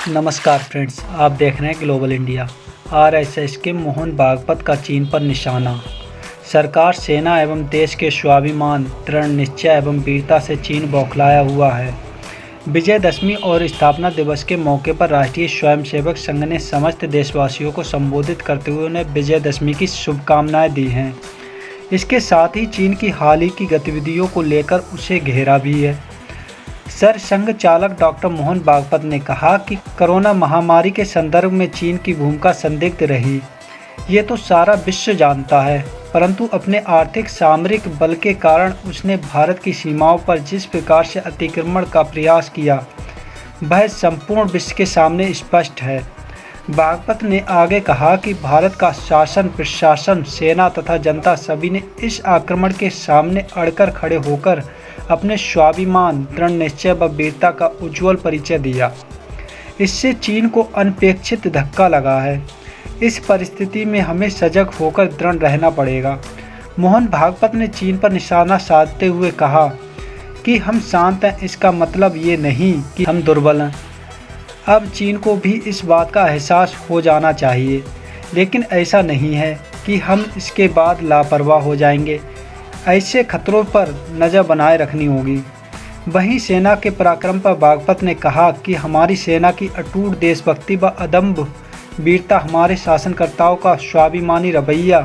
नमस्कार फ्रेंड्स, आप देख रहे हैं ग्लोबल इंडिया। आरएसएस के मोहन भागवत का चीन पर निशाना। सरकार, सेना एवं देश के स्वाभिमान, दृढ़ निश्चय एवं वीरता से चीन बौखलाया हुआ है। विजयदशमी और स्थापना दिवस के मौके पर राष्ट्रीय स्वयंसेवक संघ ने समस्त देशवासियों को संबोधित करते हुए उन्हें विजयदशमी की शुभकामनाएं दी हैं। इसके साथ ही चीन की हाल ही की गतिविधियों को लेकर उसे घेरा भी है। सरसंघ चालक डॉक्टर मोहन भागवत ने कहा कि कोरोना महामारी के संदर्भ में चीन की भूमिका संदिग्ध रही। ये तो सारा विश्व जानता है, परंतु अपने आर्थिक सामरिक बल के कारण उसने भारत की सीमाओं पर जिस प्रकार से अतिक्रमण का प्रयास किया, वह संपूर्ण विश्व के सामने स्पष्ट है। भागवत ने आगे कहा कि भारत का शासन, प्रशासन, सेना तथा जनता सभी ने इस आक्रमण के सामने अड़कर खड़े होकर अपने स्वाभिमान, दृढ़ निश्चय व वीरता का उज्ज्वल परिचय दिया। इससे चीन को अनपेक्षित धक्का लगा है। इस परिस्थिति में हमें सजग होकर दृढ़ रहना पड़ेगा। मोहन भागवत ने चीन पर निशाना साधते हुए कहा कि हम शांत हैं, इसका मतलब ये नहीं कि हम दुर्बल हैं। अब चीन को भी इस बात का एहसास हो जाना चाहिए, लेकिन ऐसा नहीं है कि हम इसके बाद लापरवाह हो जाएंगे। ऐसे खतरों पर नज़र बनाए रखनी होगी। वहीं सेना के पराक्रम पर भागवत ने कहा कि हमारी सेना की अटूट देशभक्ति व अदम्भ वीरता, हमारे शासनकर्ताओं का स्वाभिमानी रवैया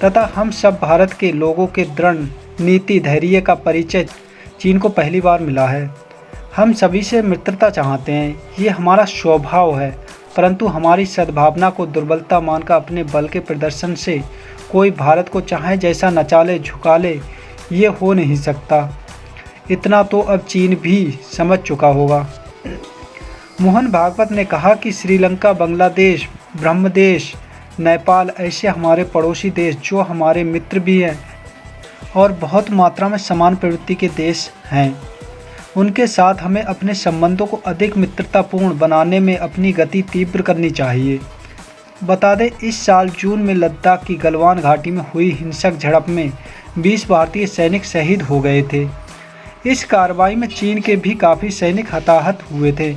तथा हम सब भारत के लोगों के दृढ़ नीति धैर्य का परिचय चीन को पहली बार मिला है। हम सभी से मित्रता चाहते हैं, ये हमारा स्वभाव है, परंतु हमारी सद्भावना को दुर्बलता मानकर अपने बल के प्रदर्शन से कोई भारत को चाहे जैसा नचाले झुका ले, ये हो नहीं सकता। इतना तो अब चीन भी समझ चुका होगा। मोहन भागवत ने कहा कि श्रीलंका, बांग्लादेश, ब्रह्मदेश, नेपाल ऐसे हमारे पड़ोसी देश जो हमारे मित्र भी हैं और बहुत मात्रा में समान प्रवृत्ति के देश हैं, उनके साथ हमें अपने संबंधों को अधिक मित्रतापूर्ण बनाने में अपनी गति तीव्र करनी चाहिए। बता दें, इस साल जून में लद्दाख की गलवान घाटी में हुई हिंसक झड़प में 20 भारतीय सैनिक शहीद हो गए थे। इस कार्रवाई में चीन के भी काफ़ी सैनिक हताहत हुए थे।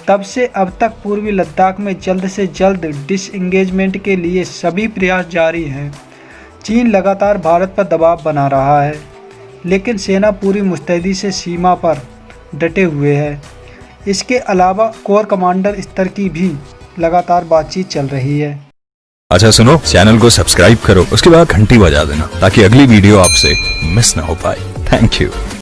तब से अब तक पूर्वी लद्दाख में जल्द से जल्द डिसएंगेजमेंट के लिए सभी प्रयास जारी हैं। चीन लगातार भारत पर दबाव बना रहा है, लेकिन सेना पूरी मुस्तैदी से सीमा पर डटे हुए है। इसके अलावा कोर कमांडर स्तर की भी लगातार बातचीत चल रही है। अच्छा सुनो, चैनल को सब्सक्राइब करो, उसके बाद घंटी बजा देना ताकि अगली वीडियो आपसे मिस ना हो पाए। Thank you.